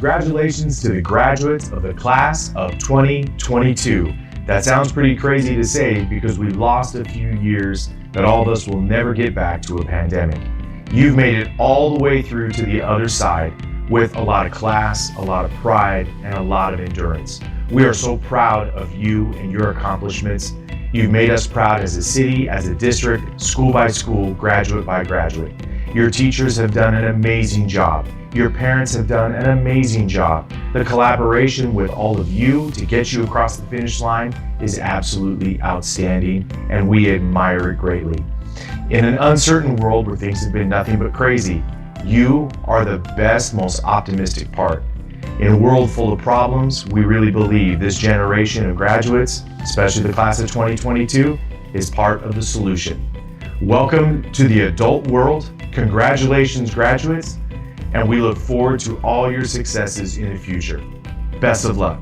Congratulations to the graduates of the class of 2022. That sounds pretty crazy to say because we lost a few years that all of us will never get back to a pandemic. You've made it all the way through to the other side with a lot of class, a lot of pride, and a lot of endurance. We are so proud of you and your accomplishments. You've made us proud as a city, as a district, school by school, graduate by graduate. Your teachers have done an amazing job. Your parents have done an amazing job. The collaboration with all of you to get you across the finish line is absolutely outstanding, and we admire it greatly. In an uncertain world where things have been nothing but crazy, you are the best, most optimistic part. In a world full of problems, we really believe this generation of graduates, especially the class of 2022, is part of the solution. Welcome to the adult world. Congratulations, graduates, and we look forward to all your successes in the future. Best of luck.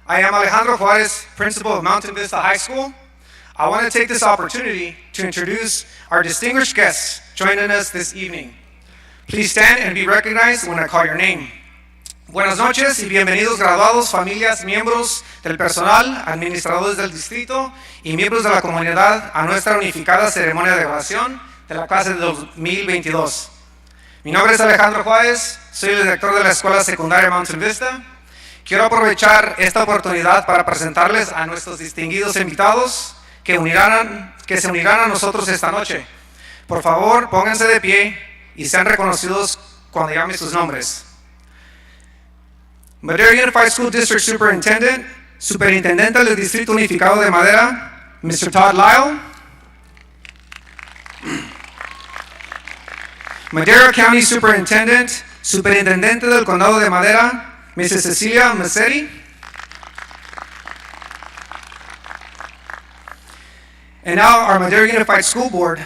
I am Alejandro Juarez, principal of Mountain Vista High School. I want to take this opportunity to introduce our distinguished guests joining us this evening. Please stand and be recognized when I call your name. Buenas noches y bienvenidos graduados, familias, miembros del personal, administradores del distrito y miembros de la comunidad a nuestra unificada ceremonia de graduación de la clase de 2022. Mi nombre es Alejandro Juárez, soy el director de la escuela secundaria Mountain Vista. Quiero aprovechar esta oportunidad para presentarles a nuestros distinguidos invitados que se unirán a nosotros esta noche. Por favor, pónganse de pie y sean reconocidos cuando llame sus nombres. Madera Unified School District Superintendent, Superintendente del Distrito Unificado de Madera, Mr. Todd Lyle. Madera County Superintendent, Superintendente del Condado de Madera, Mrs. Cecilia Massetti. And now our Madera Unified School Board,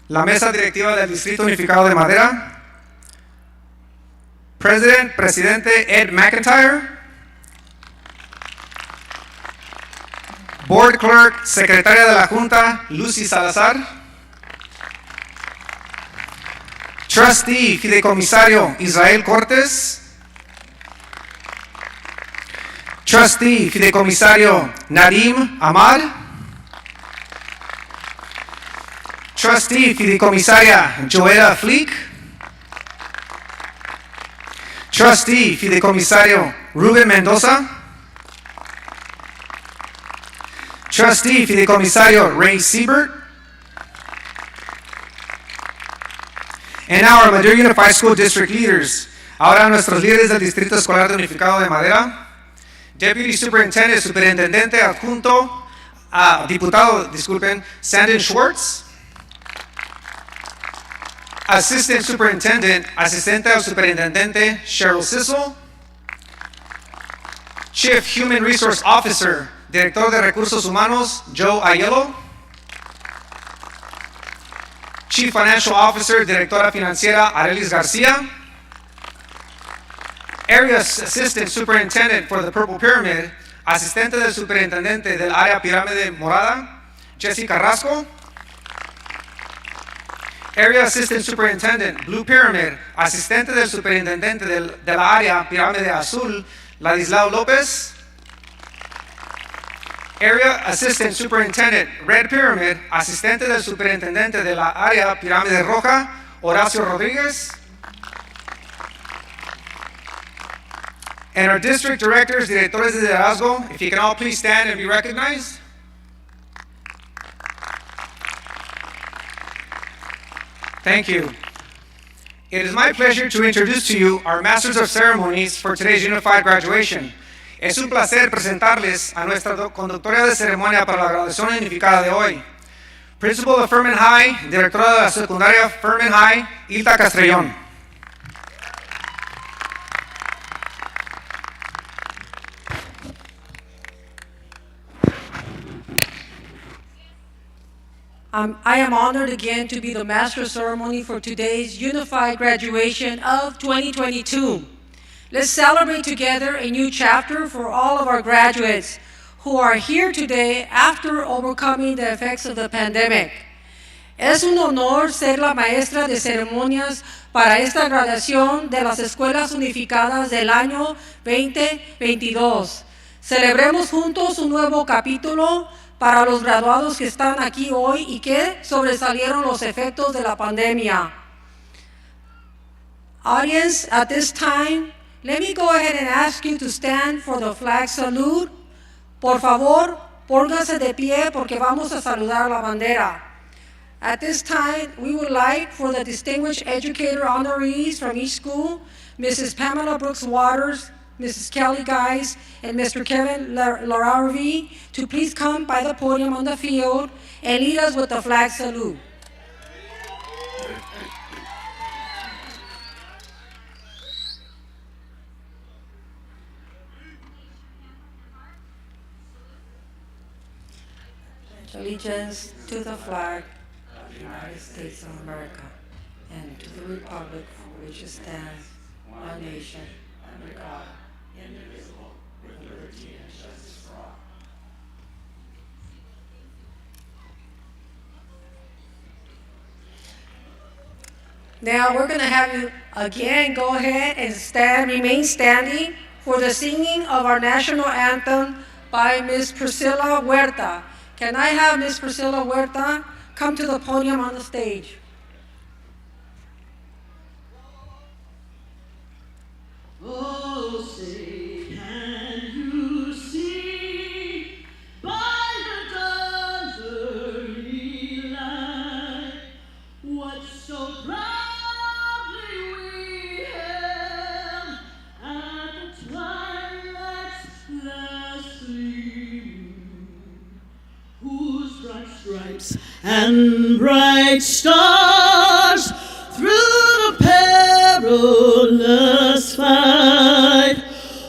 la Mesa Directiva del Distrito Unificado de Madera, Presidente Ed McIntyre, Board Clerk, Secretaria de la Junta, Lucy Salazar, Trustee Fideicomisario Israel Cortes, Trustee Fideicomisario Nadim Ahmad, Trustee Fideicomisaria Joella Fleek, Trustee Fideicomisario Ruben Mendoza, Trustee Fideicomisario Ray Siebert, and now our Madera Unified School District leaders. Ahora nuestros líderes del Distrito Escolar Unificado de Madera. Deputy Superintendent, Superintendente Adjunto, Diputado, disculpen, Sandon Schwartz. Assistant Superintendent, Asistente al Superintendente, Cheryl Sissel. Chief Human Resource Officer, Director de Recursos Humanos, Joe Aiello. Chief Financial Officer, Directora Financiera, Arelis Garcia. Area Assistant Superintendent for the Purple Pyramid, Asistente del Superintendente del Área Pirámide Morada, Jesse Carrasco. Area Assistant Superintendent, Blue Pyramid, Asistente del Superintendente de la Área Pirámide Azul, Ladislao López. Area Assistant Superintendent, Red Pyramid, Asistente del Superintendente de la Área Pirámide Roja, Horacio Rodríguez. And our district directors, directores de liderazgo, if you can all please stand and be recognized. Thank you. It is my pleasure to introduce to you our Masters of Ceremonies for today's Unified Graduation. Es un placer presentarles a nuestra conductora de ceremonia para la graduación unificada de hoy. Principal of Furman High, directora de la secundaria Furman High, Hilda Castrellón. I am honored again to be the master ceremony for today's unified graduation of 2022. Let's celebrate together a new chapter for all of our graduates who are here today after overcoming the effects of the pandemic. Es un honor ser la maestra de ceremonias para esta graduación de las escuelas unificadas del año 2022. Celebremos juntos un nuevo capítulo para los graduados que están aquí hoy y que sobresalieron los efectos de la pandemia. Audience, at this time, let me go ahead and ask you to stand for the flag salute. Por favor, pónganse de pie porque vamos a saludar la bandera. At this time, we would like for the distinguished educator honorees from each school, Mrs. Pamela Brooks Waters, Mrs. Kelly Guys, and Mr. Kevin Lararvi, to please come by the podium on the field and lead us with the flag salute. Allegiance to the flag of the United States of America and to the republic for which it stands, one nation, under God, indivisible, with liberty and justice for all. Now we're going to have you again go ahead and remain standing for the singing of our national anthem by Ms. Priscilla Huerta. Can I have Ms. Priscilla Huerta come to the podium on the stage? Oh, say, can you see by the dazzling light what so proudly we hailed at the twilight's last gleaming, whose stripes and bright stars through the perilous fight.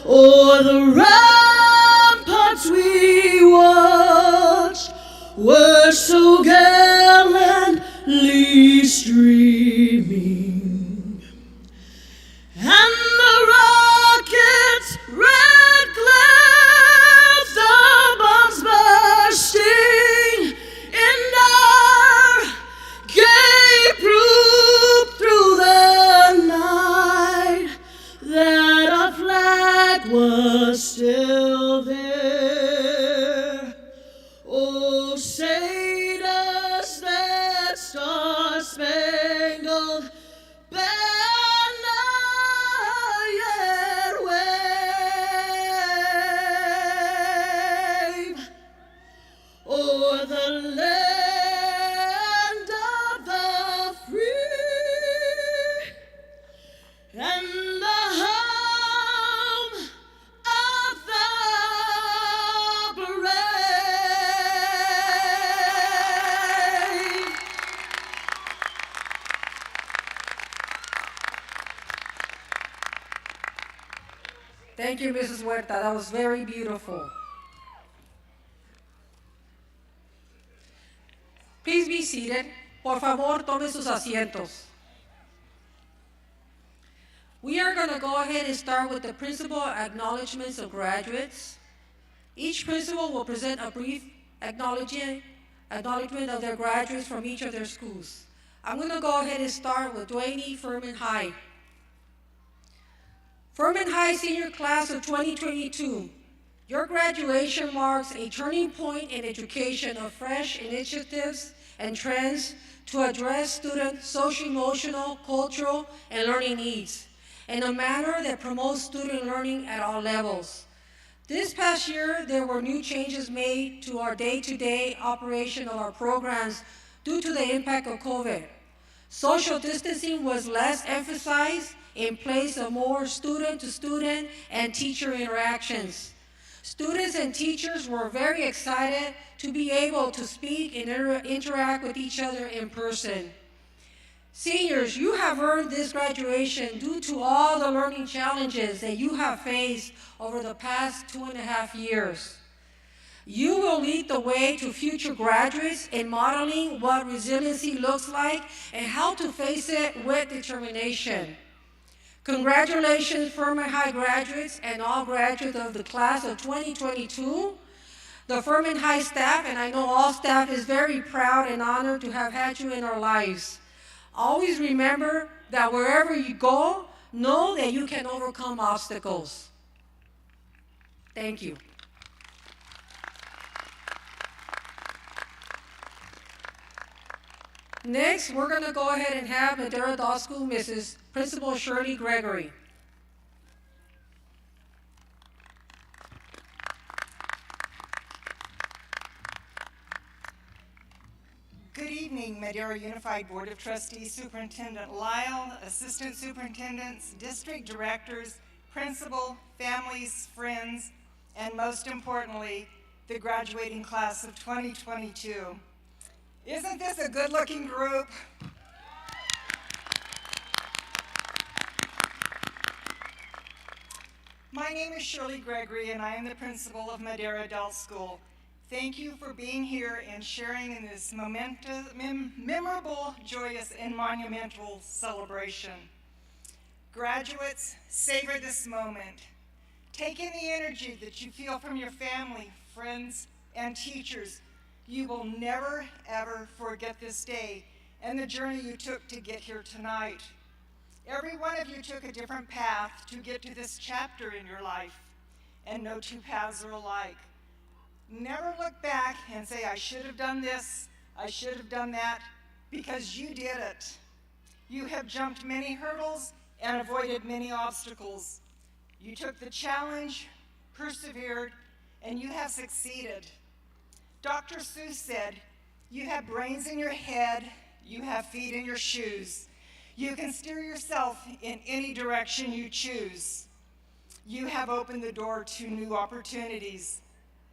O'er the ramparts we watched were so gallantly streaming, and the rockets' red glares, the bombs bursting in our gay proof through the night that our flag was still there. Oh, say does that star-spangled banner yet wave o'er the land of the free and the home of the brave. Thank you, Mrs. Huerta. That was very beautiful. Please be seated. Por favor, tomen sus asientos. We are going to go ahead and start with the principal acknowledgements of graduates. Each principal will present a brief acknowledgement of their graduates from each of their schools. I'm going to go ahead and start with Duane Furman High. Furman High Senior Class of 2022, your graduation marks a turning point in education of fresh initiatives and trends to address student social-emotional, cultural, and learning needs in a manner that promotes student learning at all levels. This past year, there were new changes made to our day-to-day operation of our programs due to the impact of COVID. Social distancing was less emphasized in place of more student-to-student and teacher interactions. Students and teachers were very excited to be able to speak and interact with each other in person. Seniors, you have earned this graduation due to all the learning challenges that you have faced over the past 2.5 years. You will lead the way to future graduates in modeling what resiliency looks like and how to face it with determination. Congratulations, Furman High graduates and all graduates of the class of 2022. The Furman High staff, and I know all staff, is very proud and honored to have had you in our lives. Always remember that wherever you go, know that you can overcome obstacles. Thank you. Next, we're going to go ahead and have Madera Law School Mrs. Principal Shirley Gregory. Good evening, Madera Unified Board of Trustees, Superintendent Lyle, Assistant Superintendents, District Directors, Principal, families, friends, and most importantly, the graduating class of 2022. Isn't this a good-looking group? My name is Shirley Gregory, and I am the principal of Madera Adult School. Thank you for being here and sharing in this memorable, joyous, and monumental celebration. Graduates, savor this moment. Take in the energy that you feel from your family, friends, and teachers. You will never, ever forget this day and the journey you took to get here tonight. Every one of you took a different path to get to this chapter in your life, and no two paths are alike. Never look back and say, I should have done this, I should have done that, because you did it. You have jumped many hurdles and avoided many obstacles. You took the challenge, persevered, and you have succeeded. Dr. Seuss said, you have brains in your head, you have feet in your shoes. You can steer yourself in any direction you choose. You have opened the door to new opportunities.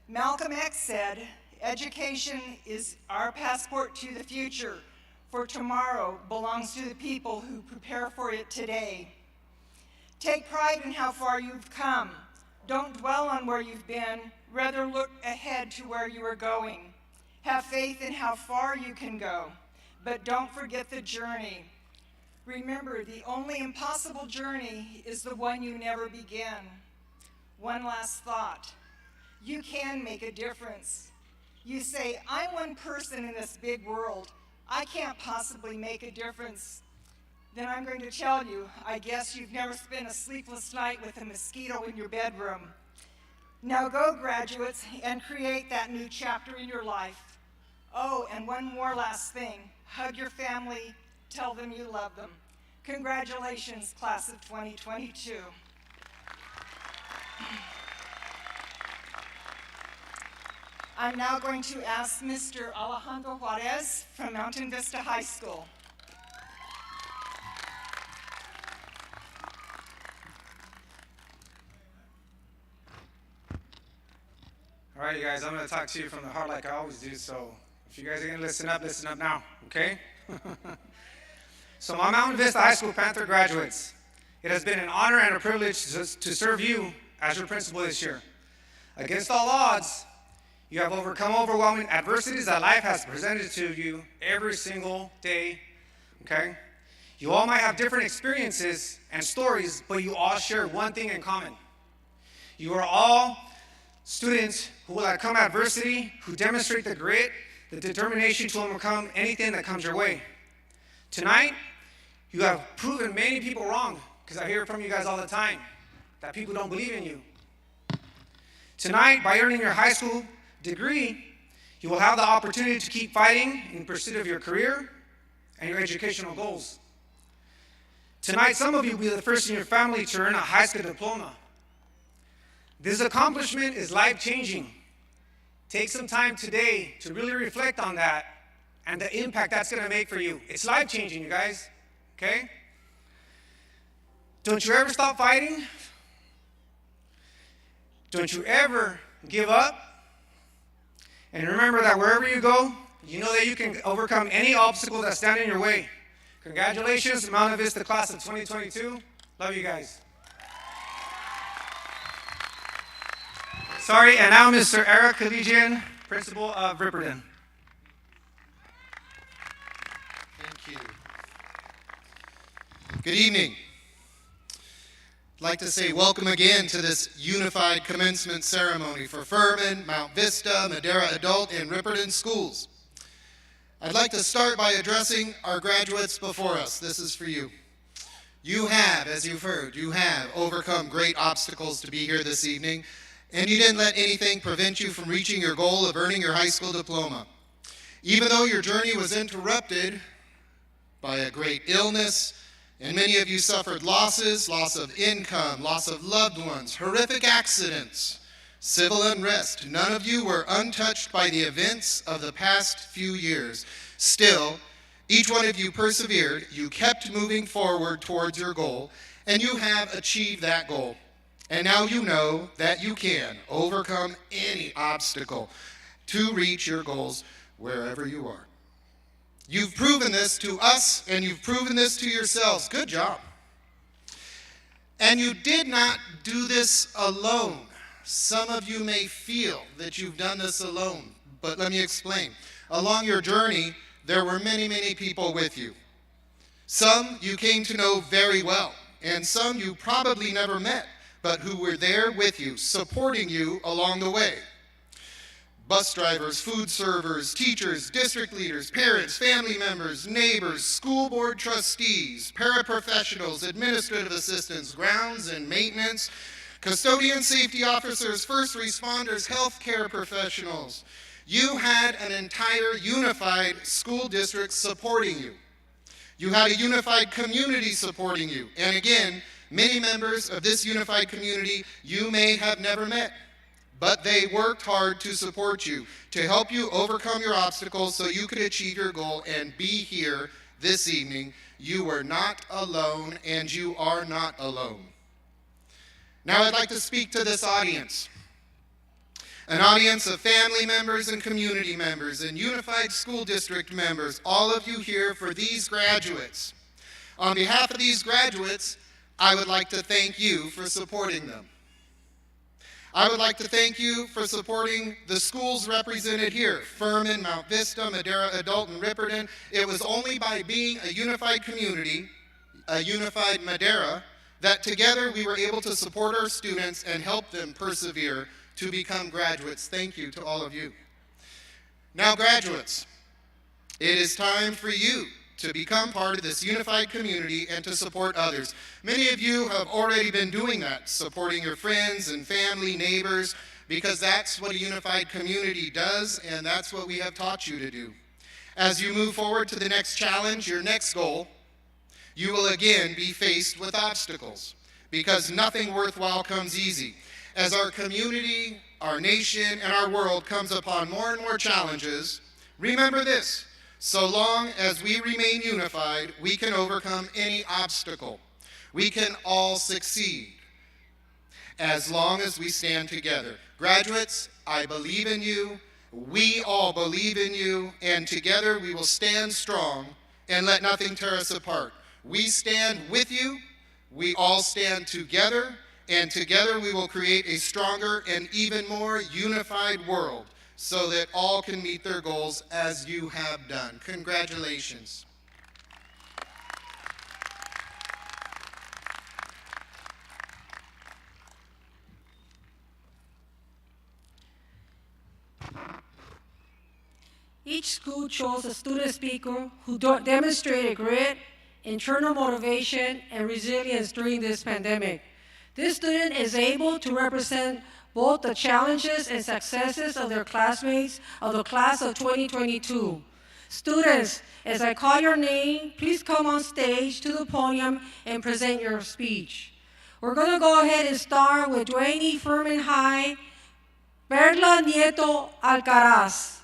Malcolm X said, Education is our passport to the future, for tomorrow belongs to the people who prepare for it today. Take pride in how far you've come. Don't dwell on where you've been, rather look ahead to where you are going. Have faith in how far you can go, but don't forget the journey. Remember, the only impossible journey is the one you never begin. One last thought. You can make a difference. You say, I'm one person in this big world. I can't possibly make a difference. Then I'm going to tell you, I guess you've never spent a sleepless night with a mosquito in your bedroom. Now go, graduates, and create that new chapter in your life. Oh, and one more last thing. Hug your family. Tell them you love them. Congratulations, class of 2022. I'm now going to ask Mr. Alejandro Juarez from Mountain Vista High School. All right, you guys, I'm going to talk to you from the heart like I always do, so if you guys are going to listen up now, okay? So my Mountain Vista High School Panther graduates, it has been an honor and a privilege to serve you as your principal this year. Against all odds, you have overcome overwhelming adversities that life has presented to you every single day, okay? You all might have different experiences and stories, but you all share one thing in common. You are all students who will overcome adversity, who demonstrate the grit, the determination to overcome anything that comes your way. Tonight, you have proven many people wrong, because I hear from you guys all the time that people don't believe in you. Tonight, by earning your high school degree, you will have the opportunity to keep fighting in pursuit of your career and your educational goals. Tonight, some of you will be the first in your family to earn a high school diploma. This accomplishment is life-changing. Take some time today to really reflect on that and the impact that's going to make for you. It's life-changing, you guys, okay? Don't you ever stop fighting. Don't you ever give up. And remember that wherever you go, you know that you can overcome any obstacle that stands in your way. Congratulations, Mountain Vista class of 2022. Love you guys. Sorry, and now Mr. Eric Collegian, principal of Ripperton. Thank you. Good evening. I'd like to say welcome again to this unified commencement ceremony for Furman, Mount Vista, Madera Adult, and Ripperton schools. I'd like to start by addressing our graduates before us. This is for you. You have, as you've heard, you have overcome great obstacles to be here this evening, and you didn't let anything prevent you from reaching your goal of earning your high school diploma. Even though your journey was interrupted by a great illness, and many of you suffered losses, loss of income, loss of loved ones, horrific accidents, civil unrest. None of you were untouched by the events of the past few years. Still, each one of you persevered, you kept moving forward towards your goal, and you have achieved that goal. And now you know that you can overcome any obstacle to reach your goals wherever you are. You've proven this to us, and you've proven this to yourselves. Good job. And you did not do this alone. Some of you may feel that you've done this alone, but let me explain. Along your journey, there were many, many people with you. Some you came to know very well, and some you probably never met, but who were there with you, supporting you along the way. Bus drivers, food servers, teachers, district leaders, parents, family members, neighbors, school board trustees, paraprofessionals, administrative assistants, grounds and maintenance, custodian safety officers, first responders, healthcare professionals. You had an entire unified school district supporting you. You had a unified community supporting you. And again, many members of this unified community you may have never met, but they worked hard to support you, to help you overcome your obstacles so you could achieve your goal and be here this evening. You were not alone, and you are not alone. Now I'd like to speak to this audience. An audience of family members and community members and unified school district members, all of you here for these graduates. On behalf of these graduates, I would like to thank you for supporting them. I would like to thank you for supporting the schools represented here, Furman, Mount Vista, Madera Adult, and Ripperton. It was only by being a unified community, a unified Madera, that together we were able to support our students and help them persevere to become graduates. Thank you to all of you. Now, graduates, it is time for you to become part of this unified community and to support others. Many of you have already been doing that, supporting your friends and family, neighbors, because that's what a unified community does, and that's what we have taught you to do. As you move forward to the next challenge, your next goal, you will again be faced with obstacles, because nothing worthwhile comes easy. As our community, our nation, and our world comes upon more and more challenges, remember this: so long as we remain unified, we can overcome any obstacle. We can all succeed as long as we stand together. Graduates, I believe in you. We all believe in you. And together we will stand strong and let nothing tear us apart. We stand with you. We all stand together. And together we will create a stronger and even more unified world, so that all can meet their goals as you have done. Congratulations. Each school chose a student speaker who demonstrated grit, internal motivation, and resilience during this pandemic. This student is able to represent both the challenges and successes of their classmates of the class of 2022. Students, as I call your name, please come on stage to the podium and present your speech. We're going to go ahead and start with Duane E. Furman High, Perla Nieto Alcaraz.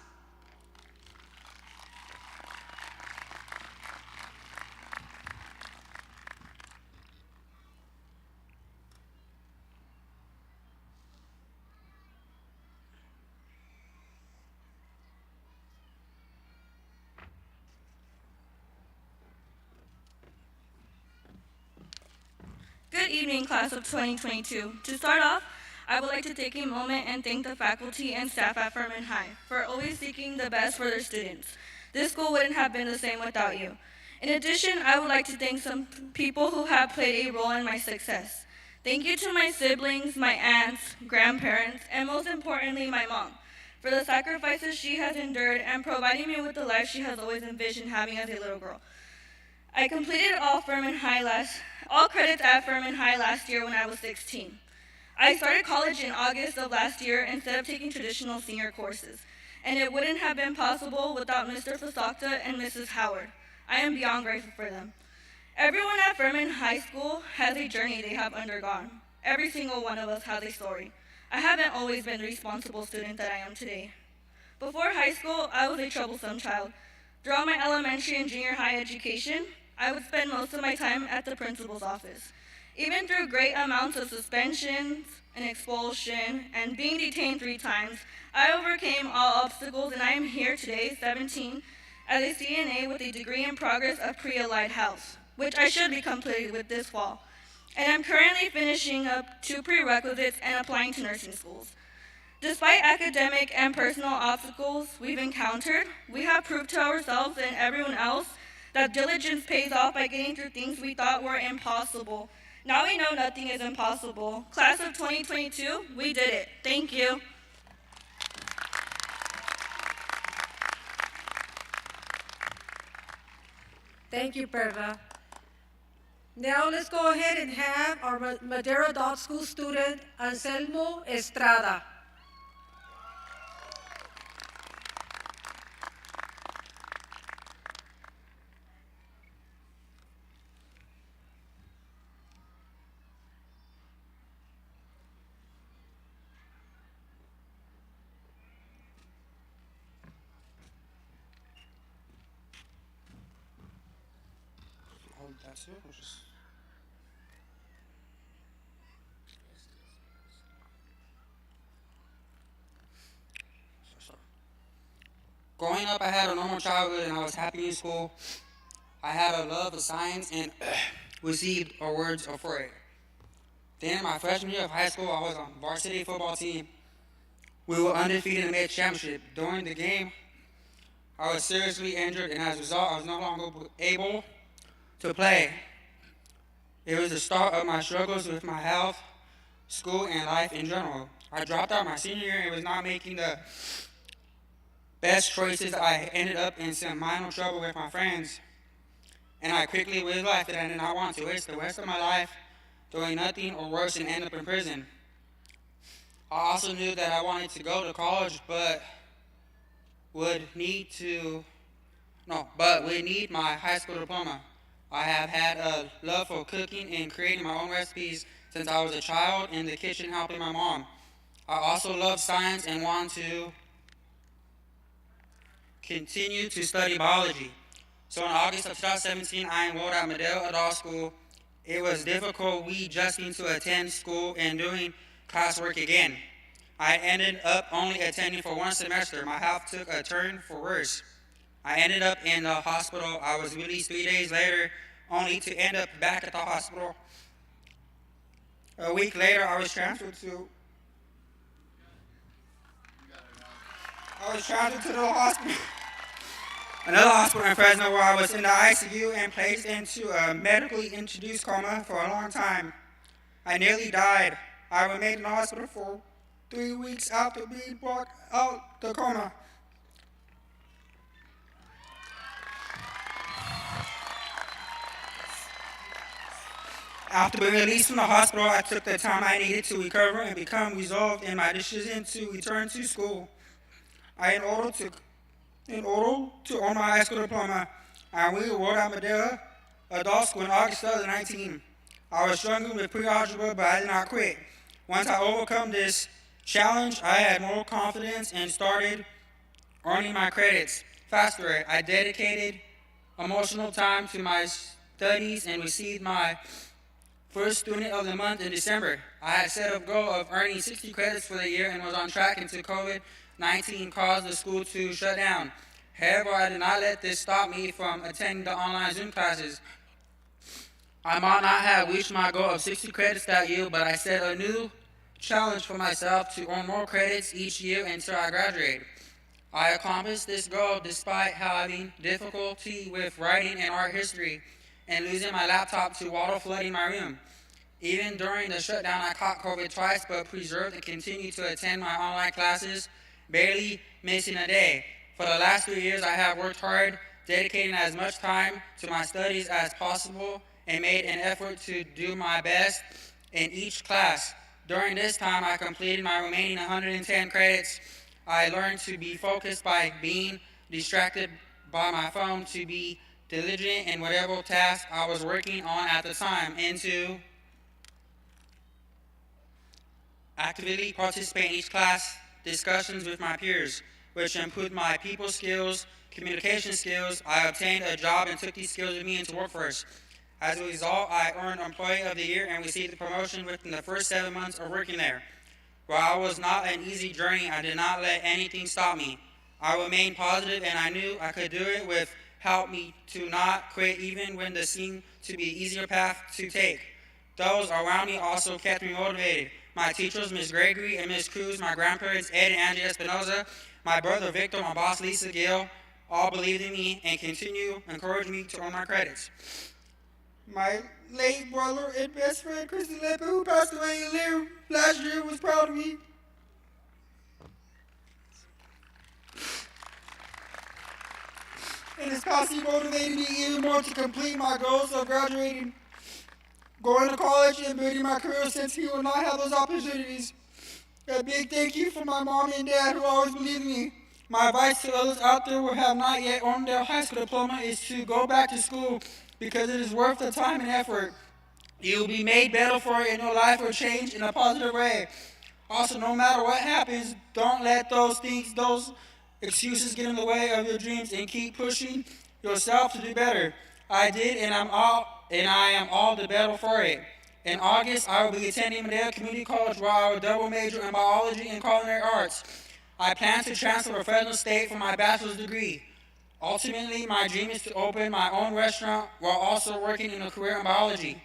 Good evening, class of 2022. To start off, I would like to take a moment and thank the faculty and staff at Furman High for always seeking the best for their students. This school wouldn't have been the same without you. In addition, I would like to thank some people who have played a role in my success. Thank you to my siblings, my aunts, grandparents, and most importantly, my mom, for the sacrifices she has endured and providing me with the life she has always envisioned having as a little girl. I completed all credits at Furman High last year when I was 16. I started college in August of last year instead of taking traditional senior courses, and it wouldn't have been possible without Mr. Fasakta and Mrs. Howard. I am beyond grateful for them. Everyone at Furman High School has a journey they have undergone. Every single one of us has a story. I haven't always been the responsible student that I am today. Before high school, I was a troublesome child. Throughout my elementary and junior high education, I would spend most of my time at the principal's office. Even through great amounts of suspensions and expulsion and being detained 3 times, I overcame all obstacles, and I am here today, 17, as a CNA with a degree in progress of pre-allied health, which I should be completed with this fall. And I'm currently finishing up 2 prerequisites and applying to nursing schools. Despite academic and personal obstacles we've encountered, we have proved to ourselves and everyone else that diligence pays off by getting through things we thought were impossible. Now we know nothing is impossible. Class of 2022, we did it. Thank you. Thank you, Perla. Now let's go ahead and have our Madera Adult School student, Anselmo Estrada. That's it. We'll just... childhood and I was happy in school. I had a love of science and received awards for it. Then my freshman year of high school, I was on varsity football team. We were undefeated in the mid championship. During the game, I was seriously injured, and as a result, I was no longer able to play. It was the start of my struggles with my health, school, and life in general. I dropped out my senior year and was not making the best choices. I ended up in some minor trouble with my friends, and I quickly realized that I did not want to waste the rest of my life doing nothing or worse and end up in prison. I also knew that I wanted to go to college, but would need my high school diploma. I have had a love for cooking and creating my own recipes since I was a child in the kitchen helping my mom. I also love science and want to continue to study biology. So in August of 2017, I enrolled at Madera Adult School. It was difficult readjusting to attend school and doing classwork again. I ended up only attending for one semester. My health took a turn for worse. I ended up in the hospital. I was released 3 days later, only to end up back at the hospital. A week later, I was transferred to the hospital. Another hospital in Fresno where I was in the ICU and placed into a medically induced coma for a long time. I nearly died. I remained in the hospital for 3 weeks after being brought out the coma. After being released from the hospital, I took the time I needed to recover and become resolved in my decision to return to school. In order to earn my high school diploma, I re-enrolled at Madera Adult School in August 2019. I was struggling with pre-algebra, but I did not quit. Once I overcome this challenge, I had more confidence and started earning my credits faster. I dedicated emotional time to my studies and received my first student of the month in December. I had set a goal of earning 60 credits for the year and was on track until COVID-19 caused the school to shut down. However, I did not let this stop me from attending the online Zoom classes. I might not have reached my goal of 60 credits that year, but I set a new challenge for myself to earn more credits each year until I graduated. I accomplished this goal despite having difficulty with writing and art history and losing my laptop to water flooding my room. Even during the shutdown, I caught COVID twice, but preserved and continued to attend my online classes, barely missing a day. For the last 3 years, I have worked hard, dedicating as much time to my studies as possible, and made an effort to do my best in each class. During this time, I completed my remaining 110 credits. I learned to be focused by being distracted by my phone, to be diligent in whatever task I was working on at the time, and to actively participate in each class discussions with my peers, which improved my people skills, communication skills. I obtained a job and took these skills with me into workforce. As a result, I earned Employee of the Year and received a promotion within the first 7 months of working there. While it was not an easy journey, I did not let anything stop me. I remained positive, and I knew I could do it with help me to not quit even when there seemed to be an easier path to take. Those around me also kept me motivated. My teachers, Ms. Gregory and Ms. Cruz, my grandparents, Ed and Angie Espinoza, my brother Victor, my boss Lisa Gill, all believed in me and continue encouraging me to earn my credits. My late brother and best friend, Christy Lepper, who passed away last year, was proud of me. And his posse motivated me even more to complete my goals of graduating, going to college, and building my career, since he will not have those opportunities. A big thank you for my mom and dad who always believed in me. My advice to others out there who have not yet earned their high school diploma is to go back to school, because it is worth the time and effort. You will be made better for it, and your life will change in a positive way. Also, no matter what happens, don't let those excuses get in the way of your dreams, and keep pushing yourself to do better. I did, and I am all the better for it. In August, I will be attending Madera Community College, where I will double major in biology and culinary arts. I plan to transfer to Fresno State for my bachelor's degree. Ultimately, my dream is to open my own restaurant while also working in a career in biology.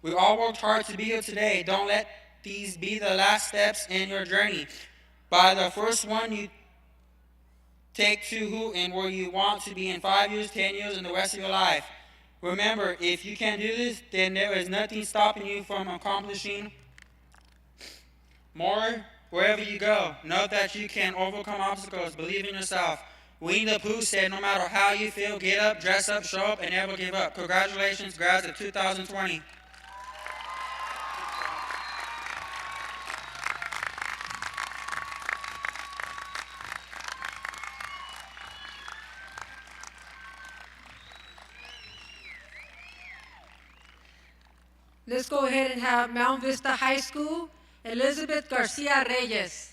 We all worked hard to be here today. Don't let these be the last steps in your journey. By the first one you take to who and where you want to be in 5 years, 10 years, and the rest of your life. Remember, if you can do this, then there is nothing stopping you from accomplishing more wherever you go. Know that you can overcome obstacles. Believe in yourself. Winnie the Pooh said, no matter how you feel, get up, dress up, show up, and never give up. Congratulations, grads of 2020. Let's go ahead and have Mount Vista High School, Elizabeth Garcia Reyes.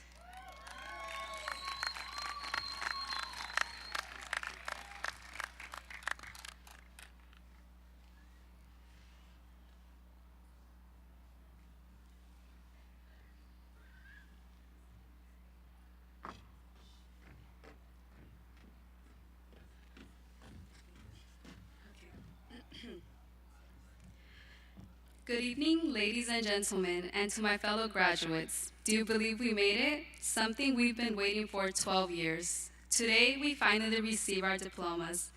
Good evening, ladies and gentlemen, and to my fellow graduates. Do you believe we made it? Something we've been waiting for 12 years. Today, we finally receive our diplomas.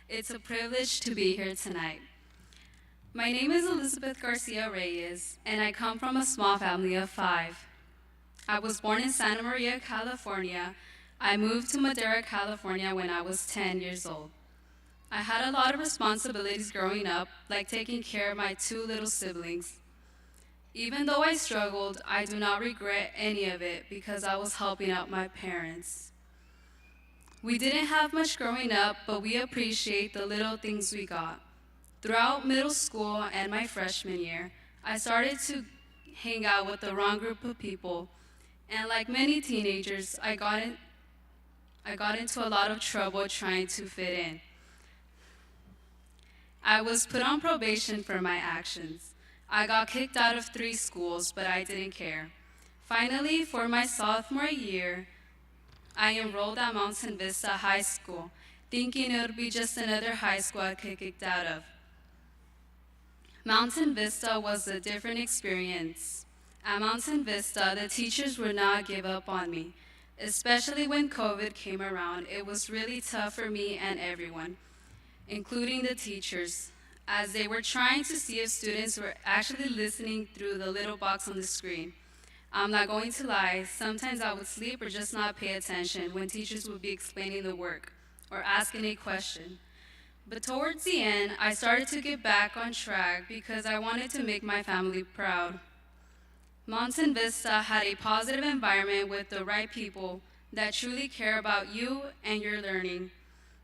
It's a privilege to be here tonight. My name is Elizabeth Garcia Reyes, and I come from a small family of 5. I was born in Santa Maria, California. I moved to Madera, California when I was 10 years old. I had a lot of responsibilities growing up, like taking care of my 2 little siblings. Even though I struggled, I do not regret any of it because I was helping out my parents. We didn't have much growing up, but we appreciate the little things we got. Throughout middle school and my freshman year, I started to hang out with the wrong group of people, and like many teenagers, I got into a lot of trouble trying to fit in. I was put on probation for my actions. I got kicked out of 3 schools, but I didn't care. Finally, for my sophomore year, I enrolled at Mountain Vista High School, thinking it would be just another high school I'd get kicked out of. Mountain Vista was a different experience. At Mountain Vista, the teachers would not give up on me. Especially when COVID came around, it was really tough for me and everyone, including the teachers, as they were trying to see if students were actually listening through the little box on the screen. I'm not going to lie, sometimes I would sleep or just not pay attention when teachers would be explaining the work or asking a question. But towards the end, I started to get back on track because I wanted to make my family proud. Mountain Vista had a positive environment with the right people that truly care about you and your learning.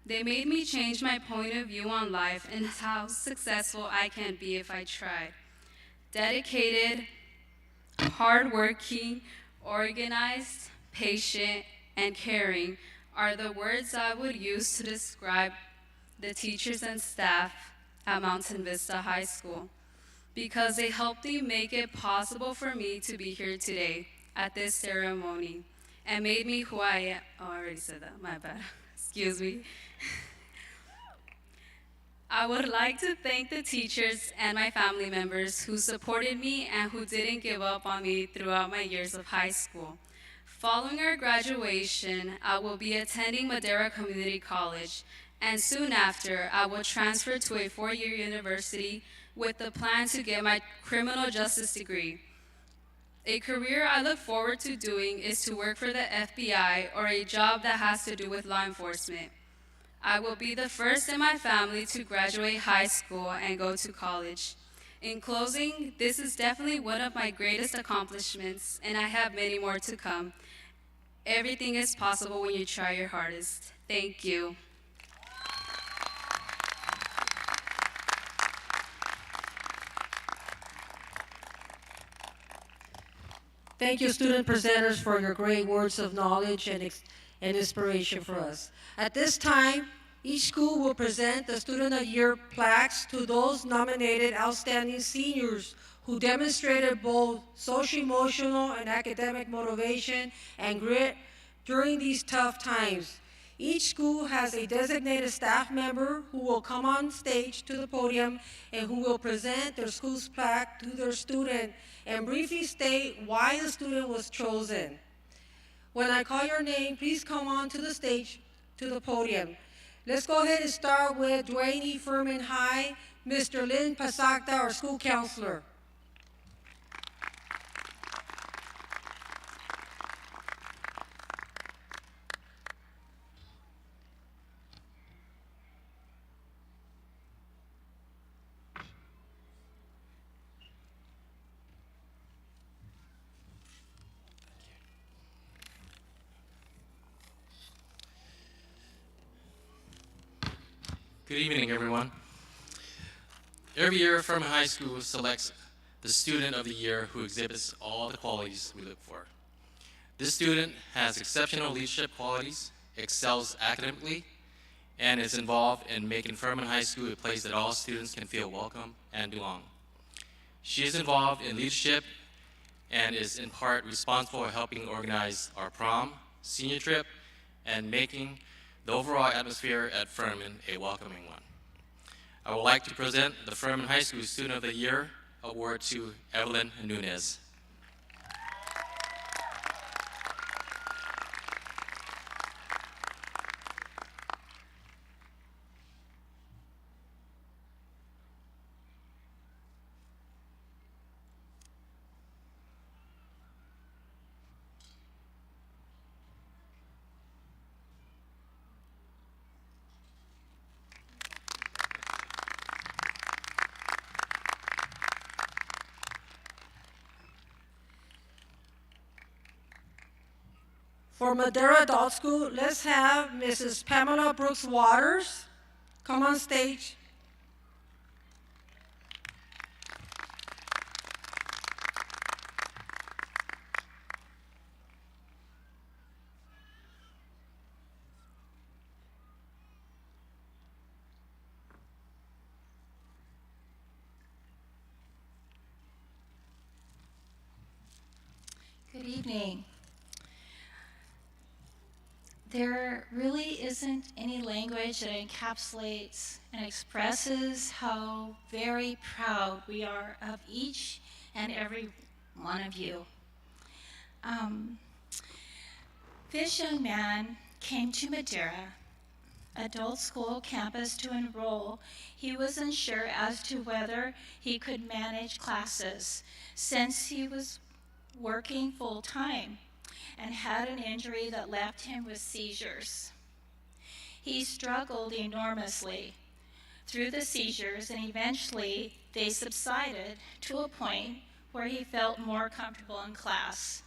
They made me change my point of view on life and how successful I can be if I tried. Dedicated, hardworking, organized, patient, and caring are the words I would use to describe the teachers and staff at Mountain Vista High School, because they helped me make it possible for me to be here today at this ceremony and made me who I am. Oh, I already said that, my bad. Excuse me. I would like to thank the teachers and my family members who supported me and who didn't give up on me throughout my years of high school. Following our graduation, I will be attending Madera Community College, and soon after, I will transfer to a 4-year university with the plan to get my criminal justice degree. A career I look forward to doing is to work for the FBI or a job that has to do with law enforcement. I will be the first in my family to graduate high school and go to college. In closing, this is definitely one of my greatest accomplishments, and I have many more to come. Everything is possible when you try your hardest. Thank you. Thank you, student presenters, for your great words of knowledge and inspiration for us. At this time, each school will present the Student of the Year plaques to those nominated outstanding seniors who demonstrated both social, emotional, and academic motivation and grit during these tough times. Each school has a designated staff member who will come on stage to the podium and who will present their school's plaque to their student and briefly state why the student was chosen. When I call your name, please come on to the stage, to the podium. Let's go ahead and start with Duane Furman High, Mr. Lynn Pasacta, our school counselor. Good evening, everyone. Every year, Furman High School selects the student of the year who exhibits all the qualities we look for. This student has exceptional leadership qualities, excels academically, and is involved in making Furman High School a place that all students can feel welcome and belong. She is involved in leadership and is in part responsible for helping organize our prom, senior trip, and making the overall atmosphere at Furman a welcoming one. I would like to present the Furman High School Student of the Year award to Evelyn Nunez. For Madera Adult School, let's have Mrs. Pamela Brooks Waters come on stage. Good evening. There really isn't any language that encapsulates and expresses how very proud we are of each and every one of you. This young man came to Madera Adult School campus to enroll. He was unsure as to whether he could manage classes since he was working full-time and had an injury that left him with seizures. He struggled enormously through the seizures, and eventually they subsided to a point where he felt more comfortable in class.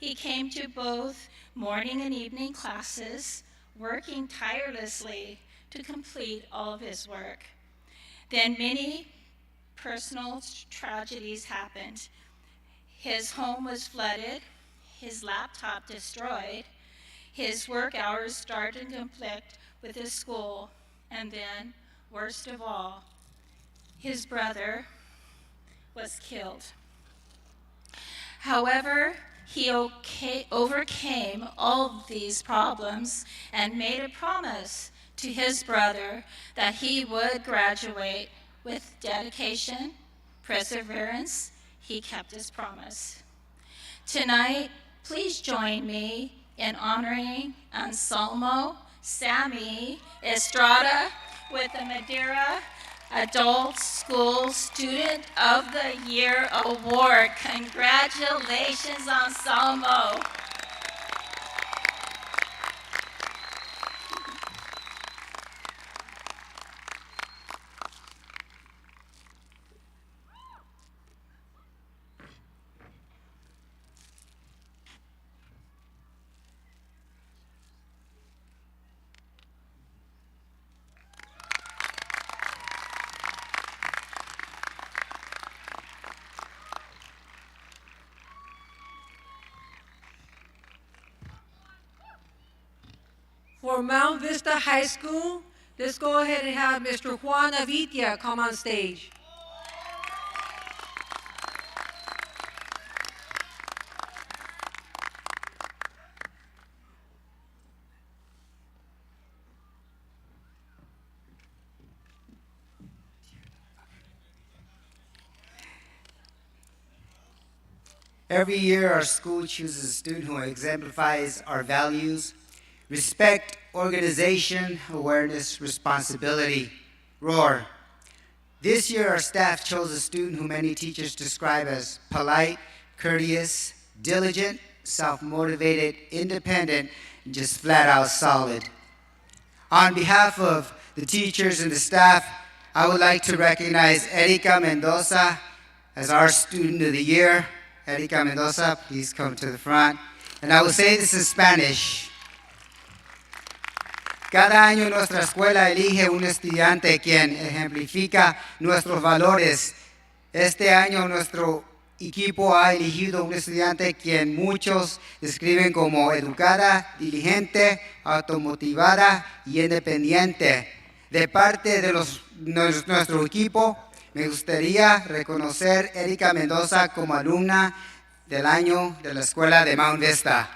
He came to both morning and evening classes, working tirelessly to complete all of his work. Then many personal tragedies happened. His home was flooded, his laptop destroyed, his work hours started to conflict with his school, and then, worst of all, his brother was killed. However, he overcame all of these problems and made a promise to his brother that he would graduate with dedication, perseverance. He kept his promise. Tonight, please join me in honoring Anselmo Sammy Estrada with the Madera Adult School Student of the Year Award. Congratulations, Anselmo. For Mount Vista High School, let's go ahead and have Mr. Juan Avitia come on stage. Every year, our school chooses a student who exemplifies our values: respect, organization, awareness, responsibility. Roar. This year, our staff chose a student who many teachers describe as polite, courteous, diligent, self-motivated, independent, and just flat out solid. On behalf of the teachers and the staff, I would like to recognize Erika Mendoza as our Student of the Year. Erika Mendoza, please come to the front. And I will say this in Spanish. Cada año nuestra escuela elige un estudiante quien ejemplifica nuestros valores. Este año nuestro equipo ha elegido un estudiante quien muchos describen como educada, diligente, automotivada y independiente. De parte de nuestro equipo, me gustaría reconocer a Erika Mendoza como alumna del año de la escuela de Mount Vista.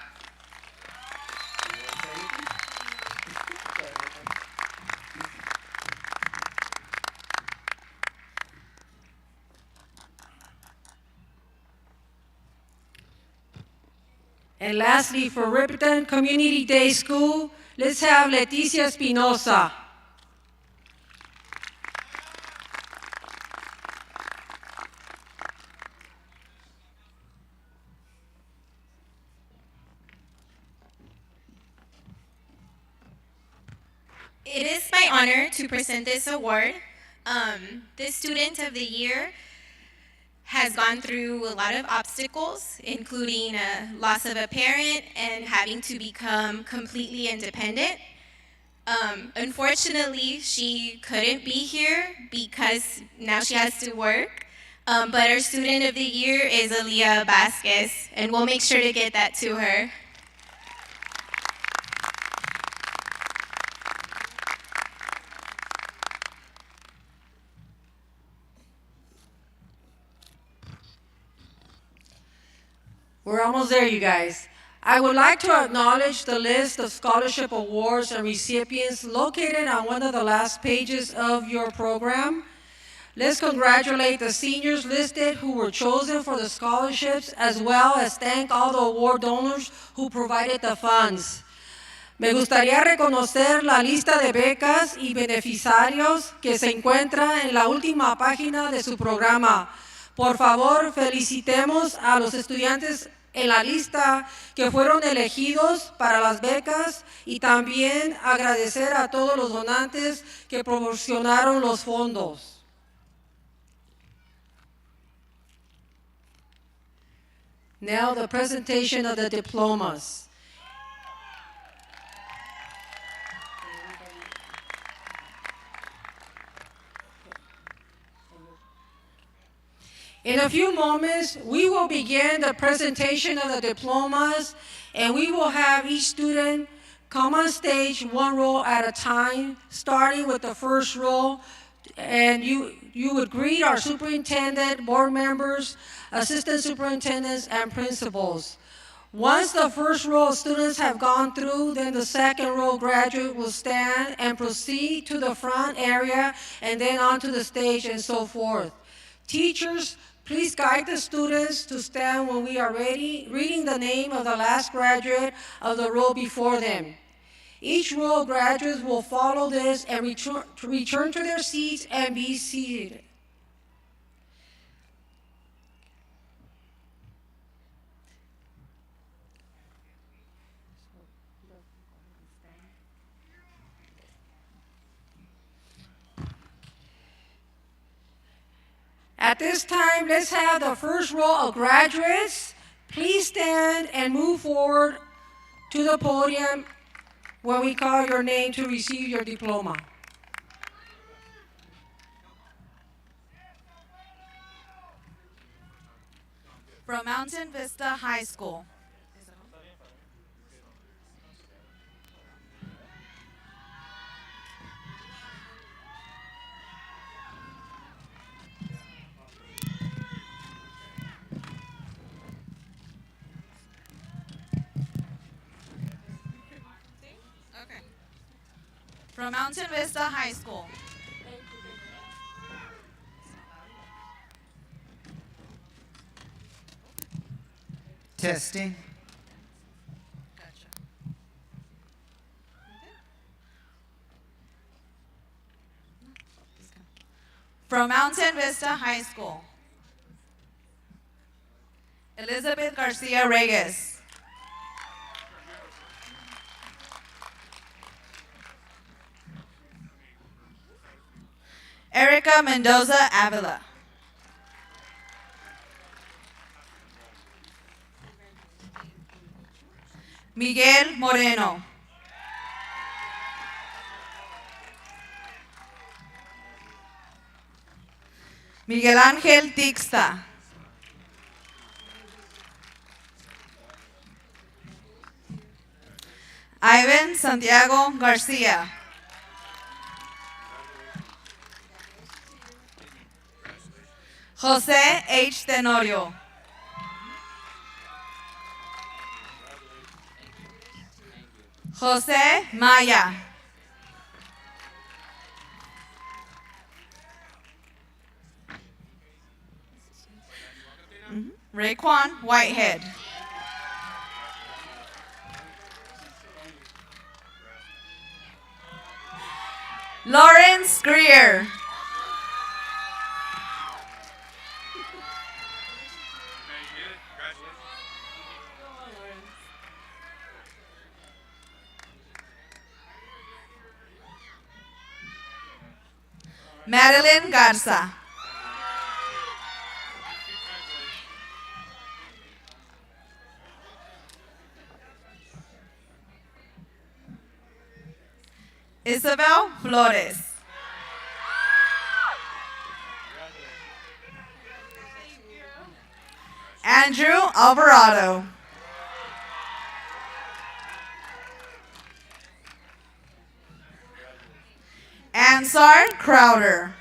And lastly, for Ripon Community Day School, let's have Leticia Espinosa. It is my honor to present this award. The Student of the Year has gone through a lot of obstacles, including loss of a parent and having to become completely independent. Unfortunately, she couldn't be here because now she has to work. But our Student of the Year is Aaliyah Vasquez, and we'll make sure to get that to her. We're almost there, you guys. I would like to acknowledge the list of scholarship awards and recipients located on one of the last pages of your program. Let's congratulate the seniors listed who were chosen for the scholarships, as well as thank all the award donors who provided the funds. Me gustaría reconocer la lista de becas y beneficiarios que se encuentra en la última página de su programa. Por favor, felicitemos a los estudiantes en la lista que fueron elegidos para las becas y también agradecer a todos los donantes que proporcionaron los fondos. Now the presentation of the diplomas. In a few moments, we will begin the presentation of the diplomas, and we will have each student come on stage one row at a time, starting with the first row. And you would greet our superintendent, board members, assistant superintendents, and principals. Once the first row of students have gone through, then the second row graduate will stand and proceed to the front area and then onto the stage and so forth. Teachers, please guide the students to stand when we are ready, reading the name of the last graduate of the row before them. Each row of graduates will follow this and return to their seats and be seated. At this time, let's have the first row of graduates. Please stand and move forward to the podium when we call your name to receive your diploma. From Mountain Vista High School. From Mountain Vista High School. Testing. From Mountain Vista High School, Elizabeth Garcia Reyes. Erica Mendoza Avila. Miguel Moreno. Miguel Ángel Tixta. Ivan Santiago Garcia. José H. Tenorio. José Maya. Raekwon Whitehead. Lawrence Greer. Madeline Garza. Isabel Flores. Andrew Alvarado. Ansar Crowder.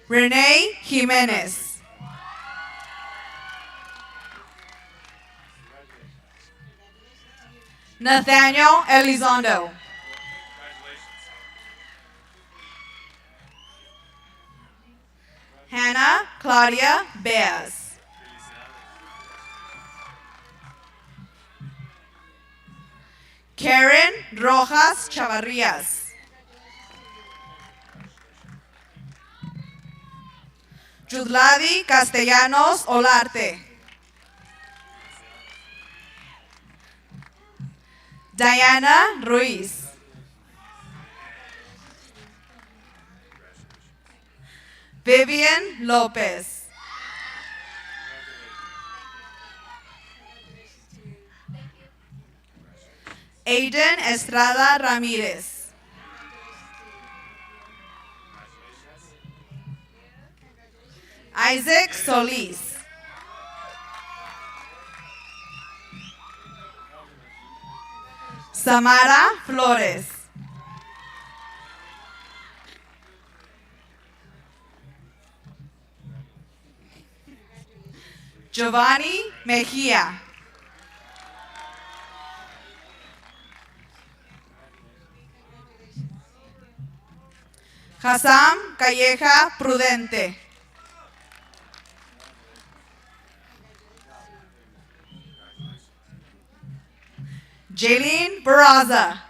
Renee Jimenez. Nathaniel Elizondo. Hannah Claudia Beas. Karen Rojas Chavarrías. Yudladi Castellanos Olarte. Diana Ruiz. Vivian Lopez. Aiden Estrada Ramírez. Isaac Solís. Samara Flores. Giovanni Mejia. Hassam Calleja Prudente. Jaylene Barraza.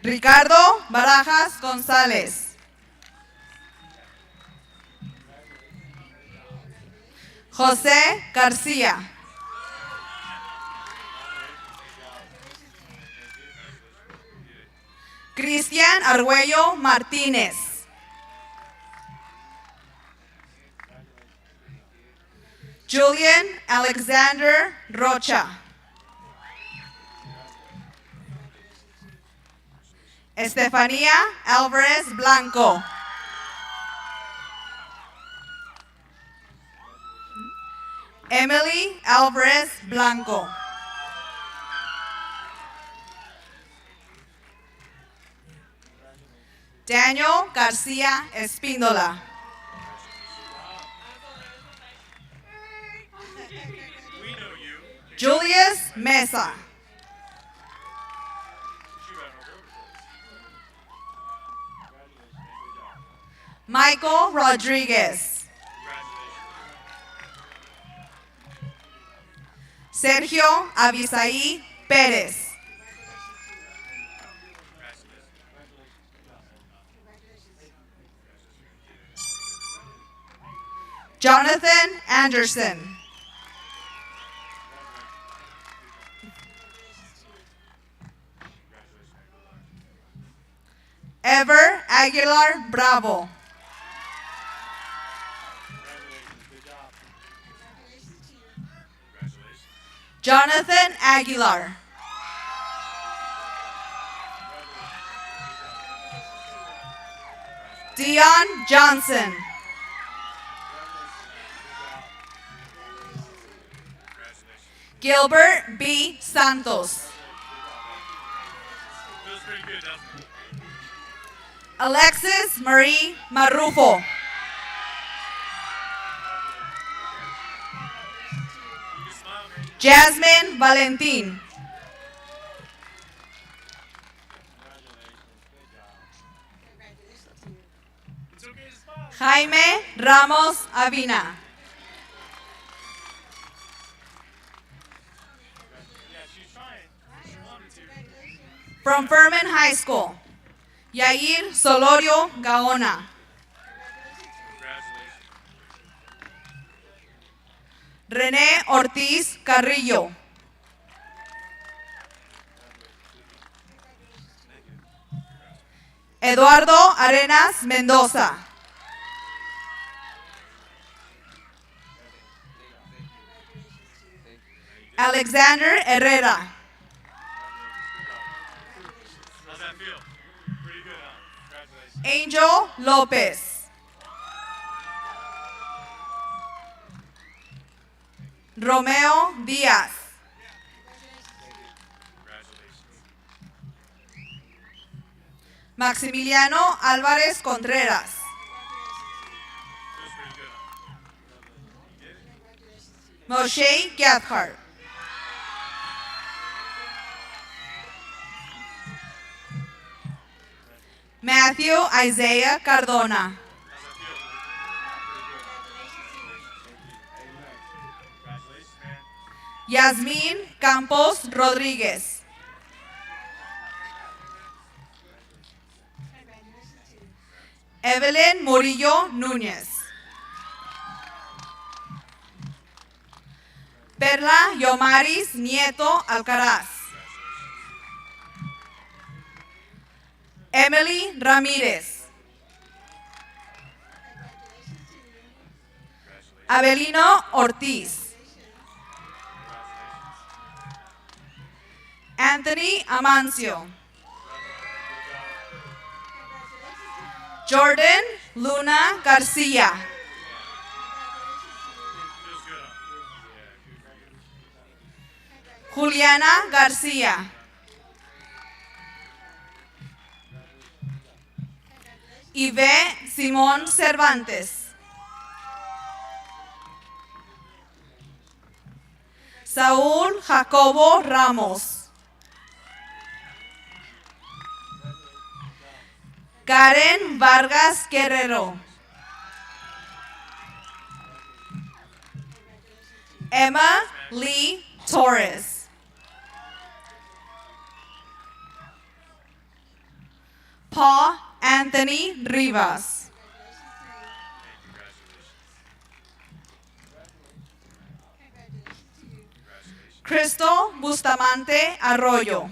Ricardo Barajas González. José García. Cristian Argüello Martínez. Julian Alexander Rocha. Estefanía Álvarez Blanco. Emily Álvarez Blanco. Daniel García Espíndola. Julius Mesa. Michael Rodriguez. Sergio Abisaí Pérez. Jonathan Anderson. Ever Aguilar Bravo. Jonathan Aguilar. Dion Johnson. Gilbert B. Santos. Alexis Marie Marrufo. Jasmine Valentin. Jaime Ramos Avina. From Furman High School, Yair Solorio Gaona. René Ortiz Carrillo. Eduardo Arenas Mendoza. Alexander Herrera. Angel Lopez. Romeo Díaz. Maximiliano Álvarez Contreras. Moshe Gathard. Matthew Isaiah Cardona. Yasmín Campos Rodríguez. Evelyn Murillo Núñez. Perla Yomaris Nieto Alcaraz. Emily Ramírez. Abelino Ortiz. Anthony Amancio. Jordan Luna Garcia. Juliana Garcia. Ive Simón Cervantes. Saúl Jacobo Ramos. Karen Vargas Guerrero. Emma Lee Torres. Paul Anthony Rivas. Crystal Bustamante Arroyo.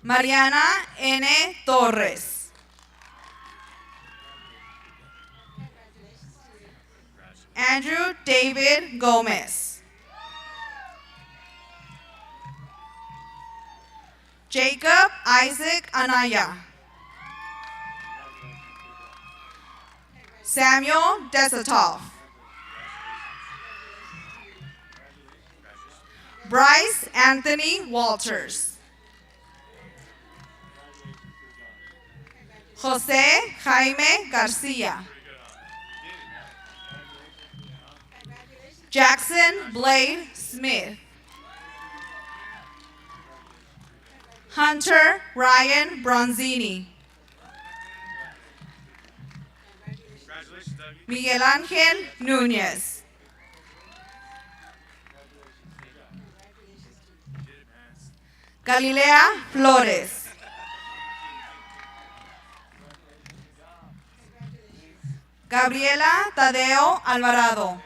Mariana N. Torres. Andrew David Gomez. Jacob Isaac Anaya. Samuel Desatoff. Bryce Anthony Walters. Jose Jaime Garcia. Jackson Blade Smith. Hunter Ryan Bronzini. Miguel Ángel Núñez. Galilea Flores. Gabriela Tadeo Alvarado.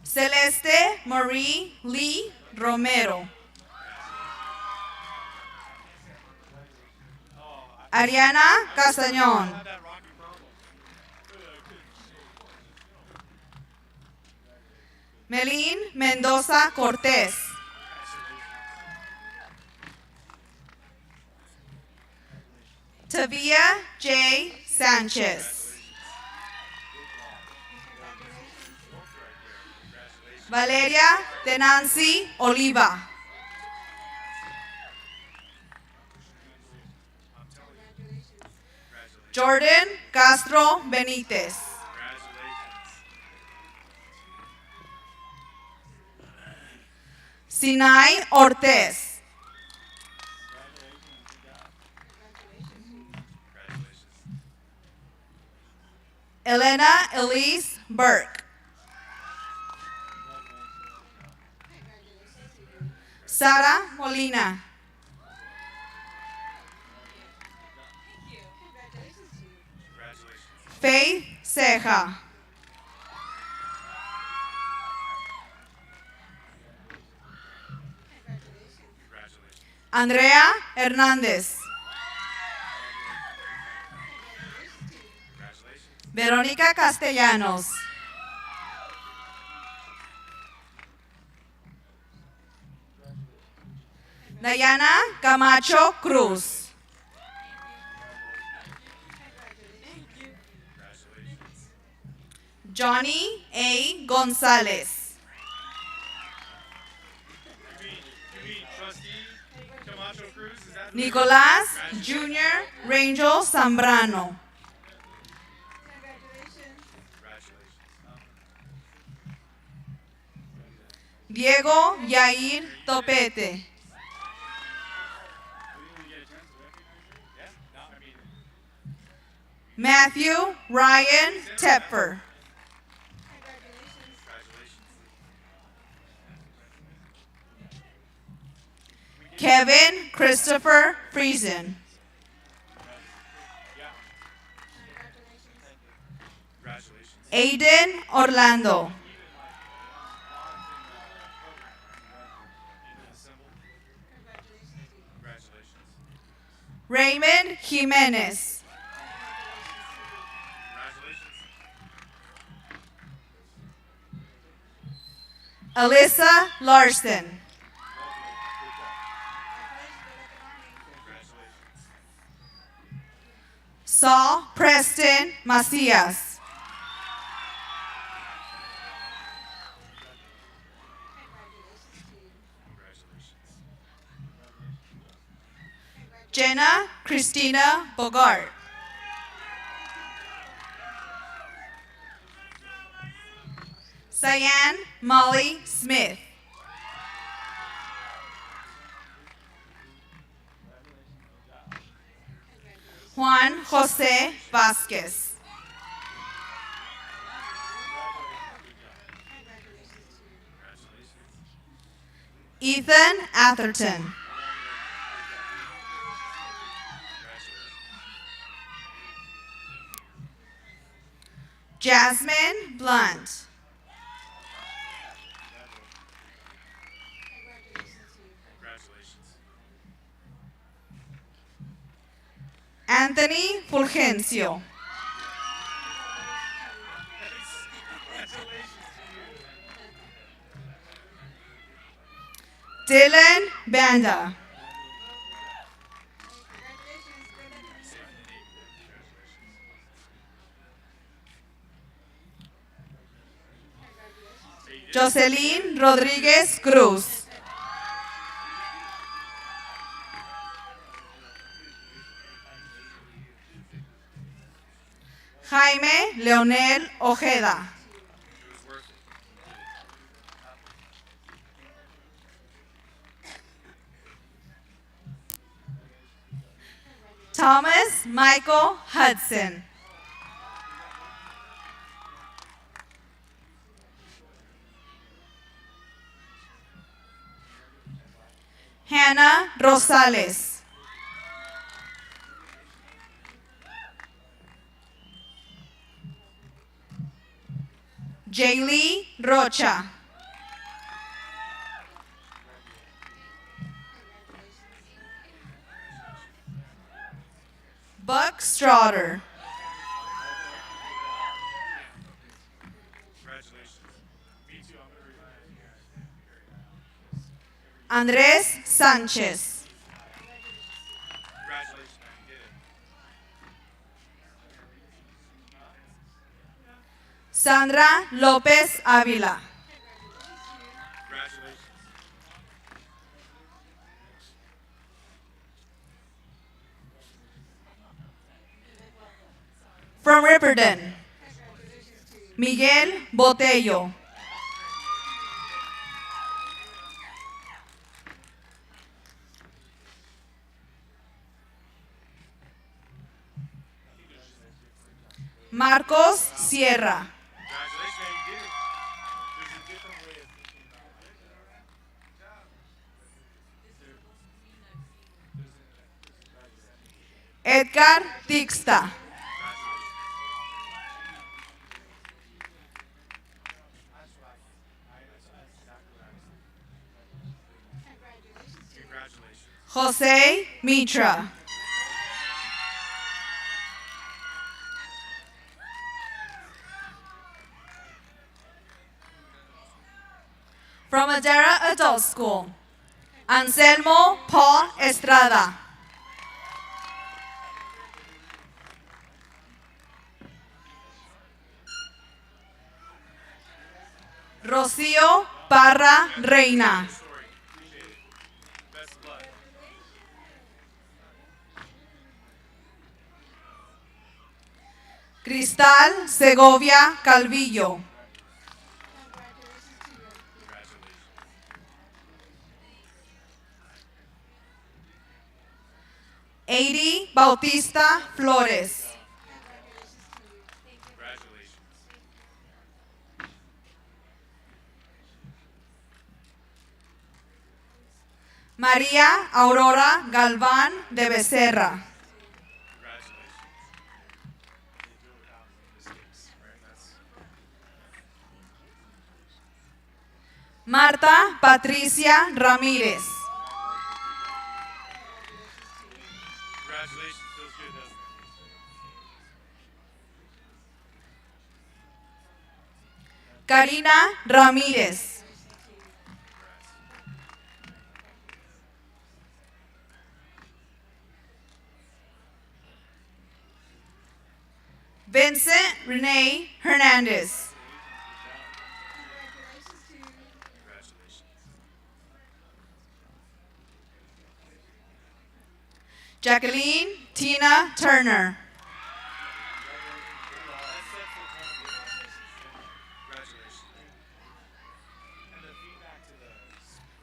Celeste Marie Lee Romero. Ariana Castañón. Melín Mendoza Cortés. Tavia J. Sánchez. Valeria Tenancy Oliva. Jordan Castro Benítez. Sinai Ortiz. Elena Elise Burke. Sara Molina. Faith Ceja. Andrea Hernández. Verónica Castellanos. Dayana Camacho Cruz. Johnny A. González. Nicolás Jr. Rangel Zambrano. Diego Yair Topete. Matthew Ryan Tepper. Kevin Christopher Friesen. Aiden Orlando. Raymond Jimenez. Alyssa Larson. Saul Preston Macias. Jenna Christina Bogart. Cyan Molly Smith. Juan José Vázquez. Ethan Atherton. Jasmine Blunt. Anthony Fulgencio. Dylan Banda. Jocelyn Rodríguez Cruz. Jaime Leonel Ojeda. Thomas Michael Hudson. Hannah Rosales. Jaylee Rocha. Buck Straughter. Andres Sanchez. Sandra Lopez Avila. From Ripperton, Miguel Botello. Marcos Sierra. Edgar Tixta. Jose Mitra. From Madera Adult School, Anselmo Paul Estrada. Rocío Parra Reina. Cristal Segovia Calvillo. Eddie Bautista Flores. María Aurora Galván de Becerra. Marta Patricia Ramírez. Karina Ramírez. Vincent Renee Hernandez. Jacqueline Tina Turner.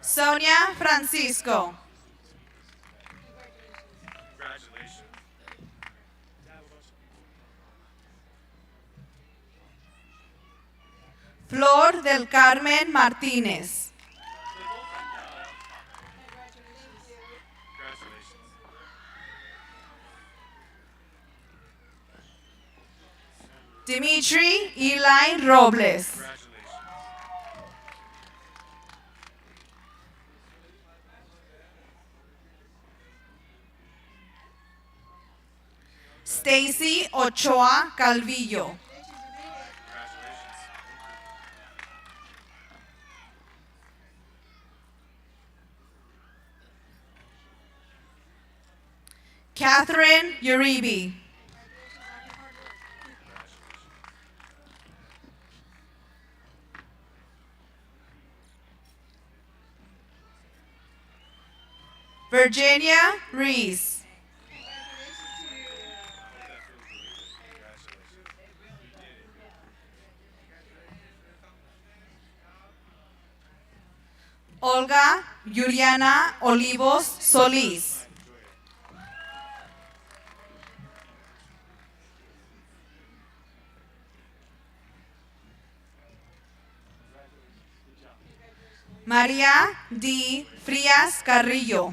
Sonia Francisco. Flor del Carmen Martínez. Dimitri Eli Robles. Stacy Ochoa Calvillo. Catherine Uribe. Virginia Reese. Olga Juliana Olivos Solís. María D. Frías Carrillo.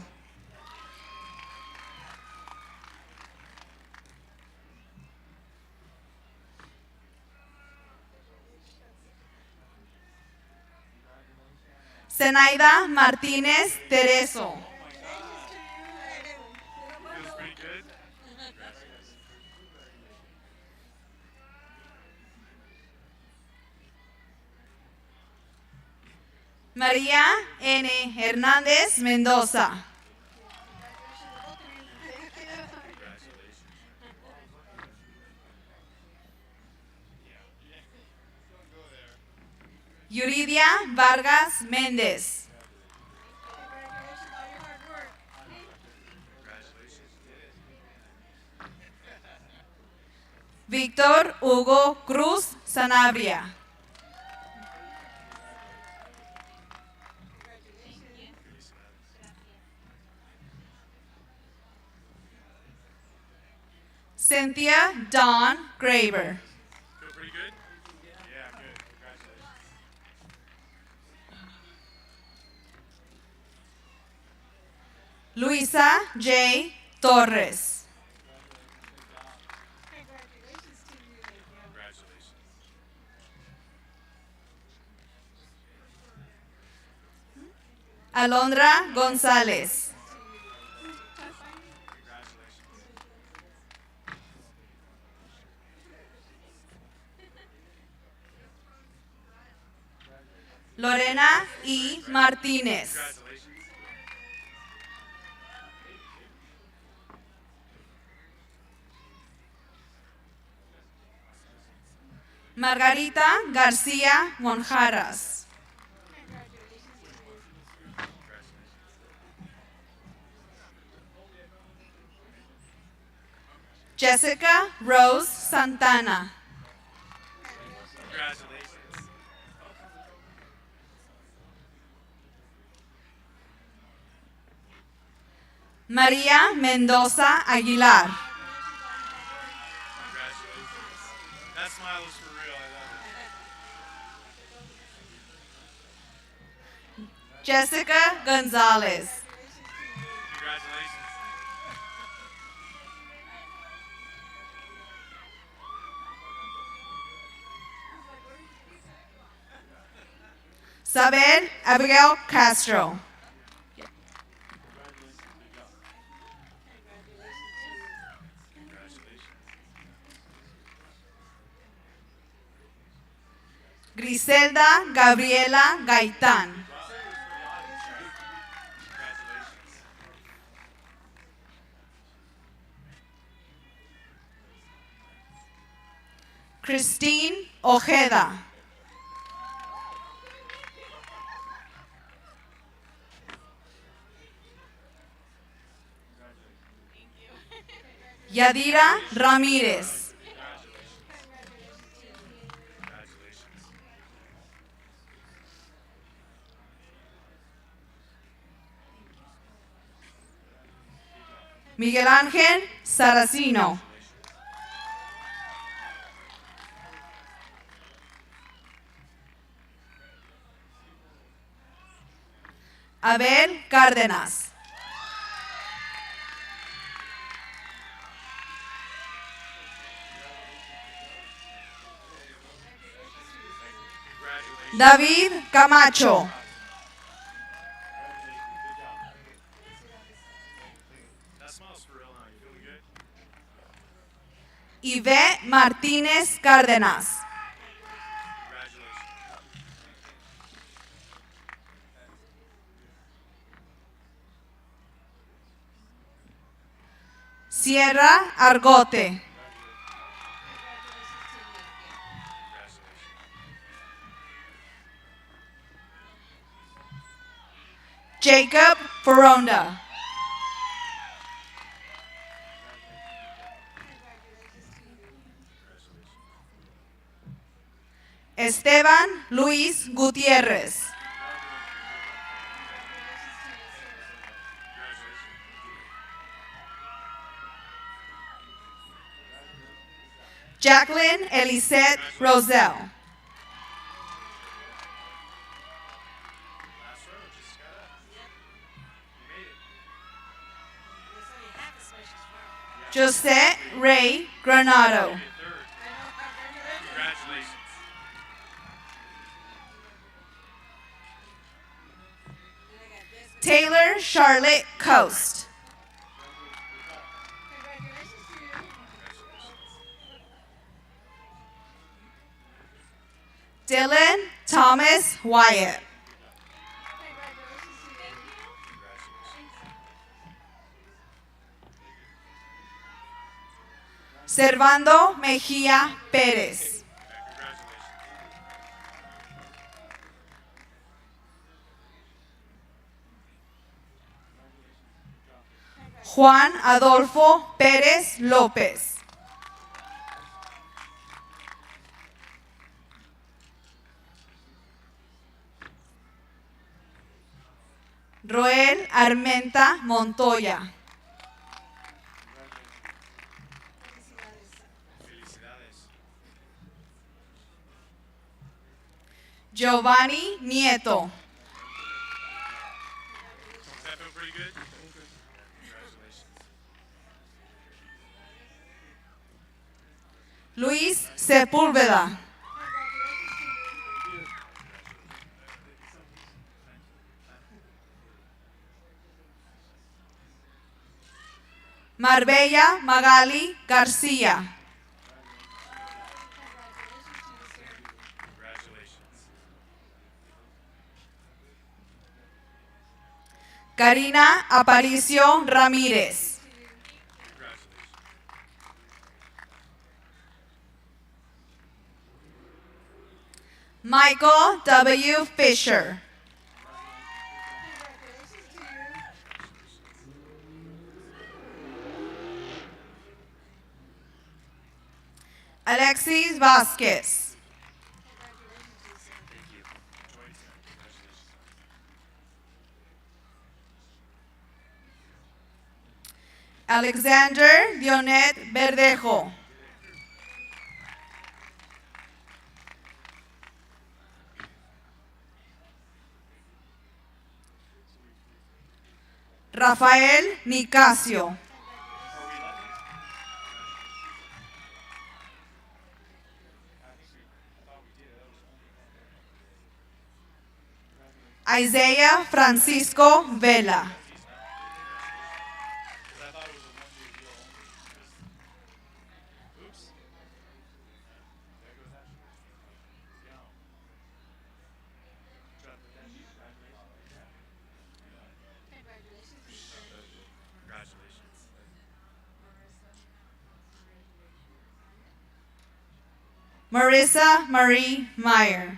Zenaida Martínez Tereso. María N. Hernández Mendoza. Yuridia Vargas Méndez. Víctor Hugo Cruz Sanabria. Cynthia Dawn Graver. Feel pretty good? Yeah, good. Congratulations. Luisa J. Torres. Congratulations. Alondra González. Lorena E. Martínez. Margarita García Monjaras. Jessica Rose Santana. Congratulations. María Mendoza Aguilar. Congratulations. That smile is for real. I love it. Jessica Gonzalez. Congratulations. Sabel Abigail Castro. Griselda Gabriela Gaitán. Christine Ojeda. Yadira Ramírez. Miguel Ángel Saracino. Abel Cárdenas. David Camacho. That smile's for real, huh? You feeling good? Yvette Martínez Cárdenas. Congratulations. Sierra Argote. Jacob Foronda. Esteban Luis Gutiérrez. Jacqueline Elisette Roselle. Last row. Jose Ray Granado. Congratulations. Taylor Charlotte Coast. Dylan Thomas Wyatt. Servando Mejía Pérez. Juan Adolfo Pérez López. Roel Armenta Montoya. Giovanni Nieto. Does that feel pretty good? Congratulations. Luis Sepúlveda. Marbella Magali García. Karina Aparicio Ramírez. Michael W. Fisher. Alexis Vasquez. Alexander Dionet Verdejo. Rafael Nicasio. Isaiah Francisco Vela. Marissa Marie Meyer.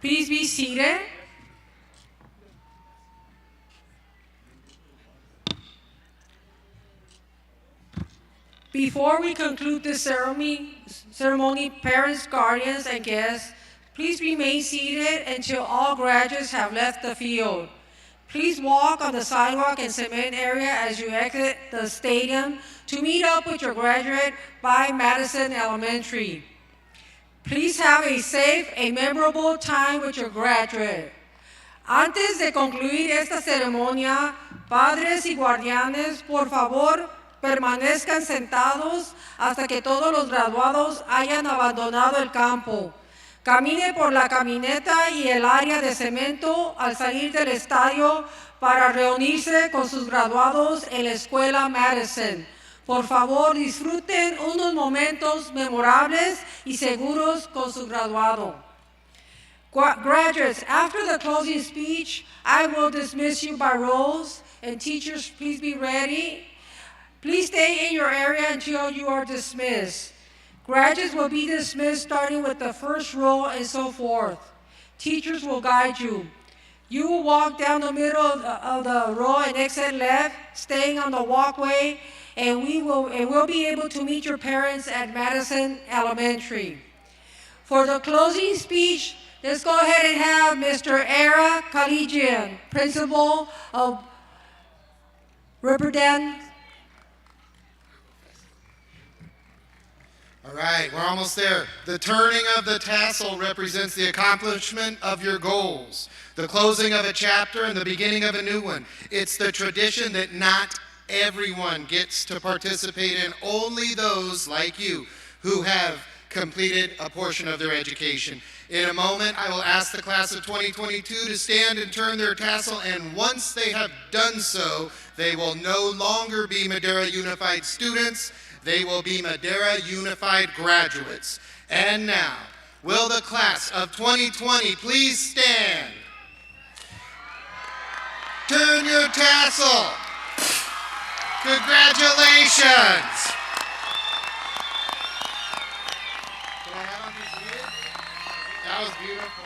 Please be seated. Before we conclude the ceremony, parents, guardians, and guests, please remain seated until all graduates have left the field. Please walk on the sidewalk and cement area as you exit the stadium to meet up with your graduate by Madison Elementary. Please have a safe and memorable time with your graduate. Antes de concluir esta ceremonia, padres y guardianes, por favor, permanezcan sentados hasta que todos los graduados hayan abandonado el campo. Camine por la camineta y el área de cemento al salir del estadio para reunirse con sus graduados en la escuela Madison. Por favor, disfruten unos momentos memorables y seguros con su graduado. Graduates, after the closing speech, I will dismiss you by roles, and teachers, please be ready. Please stay in your area until you are dismissed. Graduates will be dismissed starting with the first row and so forth. Teachers will guide you. You will walk down the middle of the row and exit left, staying on the walkway, and we'll be able to meet your parents at Madison Elementary. For the closing speech, let's go ahead and have Mr. Era Kalijian, Principal of Ripperden. All right, we're almost there. The turning of the tassel represents the accomplishment of your goals, the closing of a chapter and the beginning of a new one. It's the tradition that not everyone gets to participate in, only those like you who have completed a portion of their education. In a moment, I will ask the class of 2022 to stand and turn their tassel, and once they have done so, they will no longer be Madera Unified students. They will be Madera Unified graduates. And now, will the class of 2020 please stand? Turn your tassel. Congratulations. Can I have on this video? That was beautiful.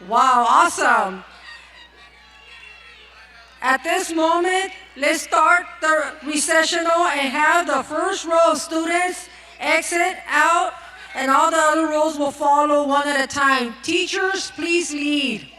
Wow, awesome. At this moment, let's start the recessional and have the first row of students exit out, and all the other rows will follow one at a time. Teachers, please lead.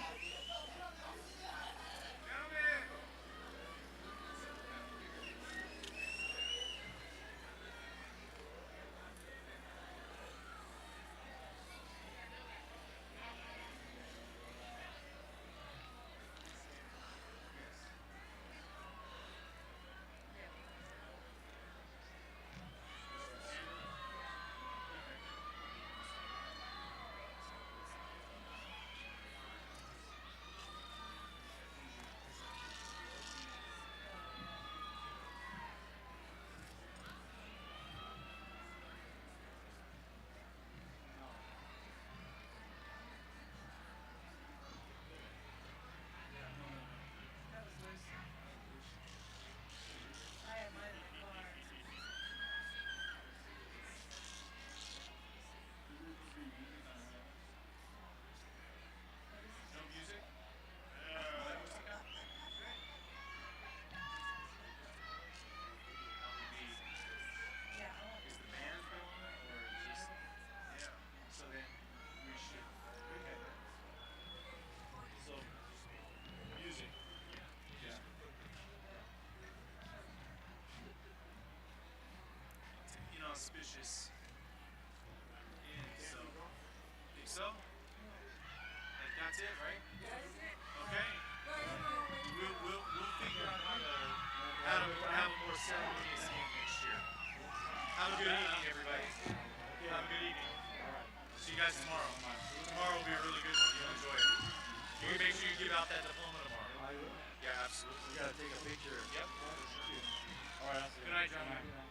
Auspicious. So, think so? Like that's it, right? Okay. We'll figure out how to have a more ceremonious game next year. Have a good evening, everybody. Have a good evening. See you guys tomorrow. Tomorrow will be a really good one. You'll enjoy it. You can make sure you give out that diploma tomorrow. Yeah, absolutely. We gotta take a picture. Yep. All right. Good night, gentlemen.